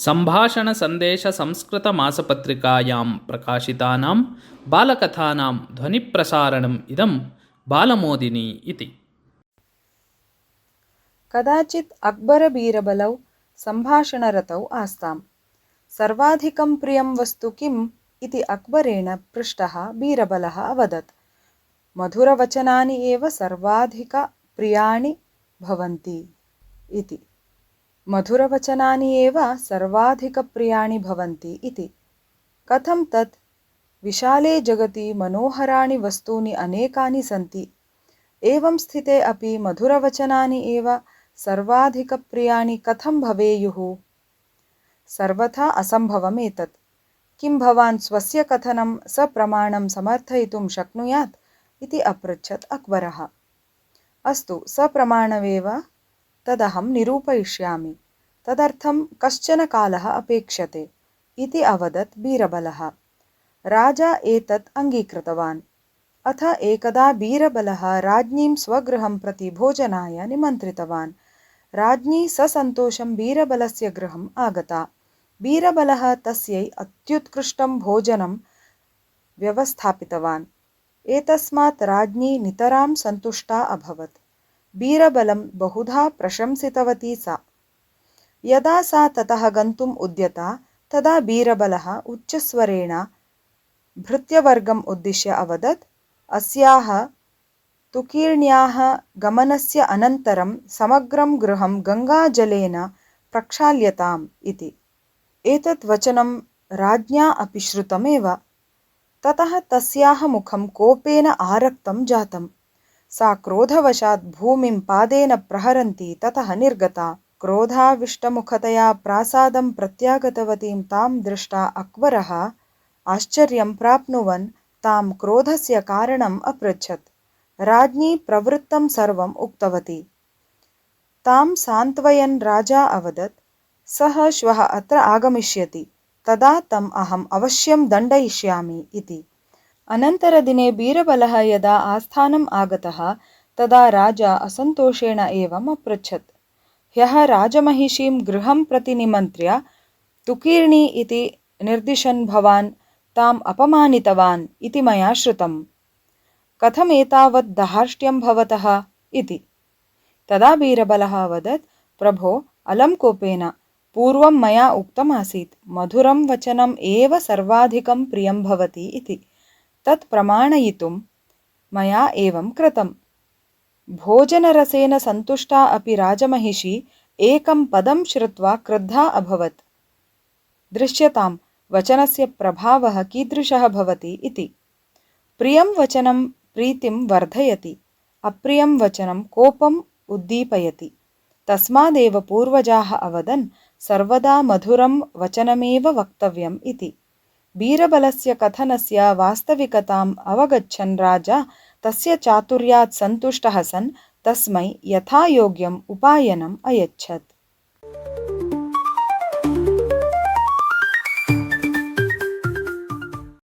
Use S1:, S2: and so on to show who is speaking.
S1: सम्भाषणसन्देशसंस्कृतमासपत्रिकायां प्रकाशितानां बालकथानां ध्वनिप्रसारणम् इदं बालमोदिनी इति।
S2: कदाचित् अक्बरबीरबलौ सम्भाषणरतौ आस्ताम्। सर्वाधिकं प्रियं वस्तु किम् इति अक्बरेण पृष्टः बीरबलः अवदत्। मधुरवचनानि एव सर्वाधिकप्रियाणि भवन्ति इति। मधुरवचनानि एव सर्वाधिकप्रियाणि भवन्ति इति। कथं तत्? विशाले जगति मनोहराणि वस्तूनि अनेकानि सन्ति। एवं स्थिते अपि मधुरवचनानि एव सर्वाधिकप्रियाणि कथं भवेयुः? सर्वथा असम्भवम् एतत्। किं भवान् स्वस्य कथनं सप्रमाणं समर्थयितुं शक्नुयात् इति अपृच्छत् अक्बरः। अस्तु, सप्रमाणमेव तदहं निरूपयिष्यामि। तदर्थं कश्चन कालः अपेक्ष्यते इति अवदत् बीरबलः। राजा एतत् अङ्गीकृतवान्। अथ एकदा बीरबलः राज्ञीं स्वगृहं प्रति भोजनाय निमन्त्रितवान्। राज्ञी ससन्तोषं बीरबलस्य गृहम् आगता। बीरबलः तस्यै अत्युत्कृष्टं भोजनं व्यवस्थापितवान्। एतस्मात् राज्ञी नितरां सन्तुष्टा अभवत्। बीरबलं बहुधा प्रशंसितवती सा। यदा सा ततः गन्तुम् उद्यता तदा बीरबलः उच्चस्वरेण भृत्यवर्गम् उद्दिश्य अवदत्, अस्याः तुकीर्ण्याः गमनस्य अनन्तरं समग्रं गृहं गङ्गाजलेन प्रक्षाल्यताम् इति। एतत् वचनं राज्ञा अपि श्रुतमेव। ततः तस्याः मुखं कोपेन आरक्तं जातं। सा क्रोधवशात् भूमिं पादेन प्रहरन्ती ततः निर्गता। क्रोधाविष्टमुखतया प्रासादं प्रत्यागतवतीं तां दृष्ट्वा अक्बरः आश्चर्यं प्राप्नुवन् तां क्रोधस्य कारणम् अपृच्छत्। राज्ञी प्रवृत्तं सर्वम् उक्तवती। तां सान्त्वयन् राजा अवदत्, सः श्वः अत्र आगमिष्यति, तदा तम् अहम् अवश्यं दण्डयिष्यामि इति। अनन्तरदिने बीरबलः यदा आस्थानम् आगतः तदा राजा असन्तोषेण एवम् अपृच्छत्, ह्यः राजमहिषीं गृहं प्रति निमन्त्र्य तुकीर्णी इति निर्दिशन् भवान् ताम् अपमानितवान् इति मया श्रुतम्। कथमेतावत् धार्ष्ट्यं भवतः इति। तदा बीरबलः अवदत्, प्रभो, अलं कोपेन। पूर्वं मया उक्तमासीत् मधुरं वचनम् एव सर्वाधिकं प्रियं भवति इति। तत् प्रमाणयितुं मया एवं कृतम्। भोजनरसेन सन्तुष्टा अपि राजमहिषी एकं पदं श्रुत्वा क्रुद्धा अभवत्। दृश्यताम् वचनस्य प्रभावः कीदृशः भवति इति। प्रियं वचनं प्रीतिं वर्धयति, अप्रियं वचनं कोपम् उद्दीपयति। तस्मादेव पूर्वजाः अवदन्, सर्वदा मधुरं वचनमेव वक्तव्यम् इति। बीरबलस्य कथनस्य वास्तविकताम् अवगच्छन् राजा तस्य चातुर्यात् सन्तुष्टः सन् तस्मै यथायोग्यम् उपायनम् अयच्छत्।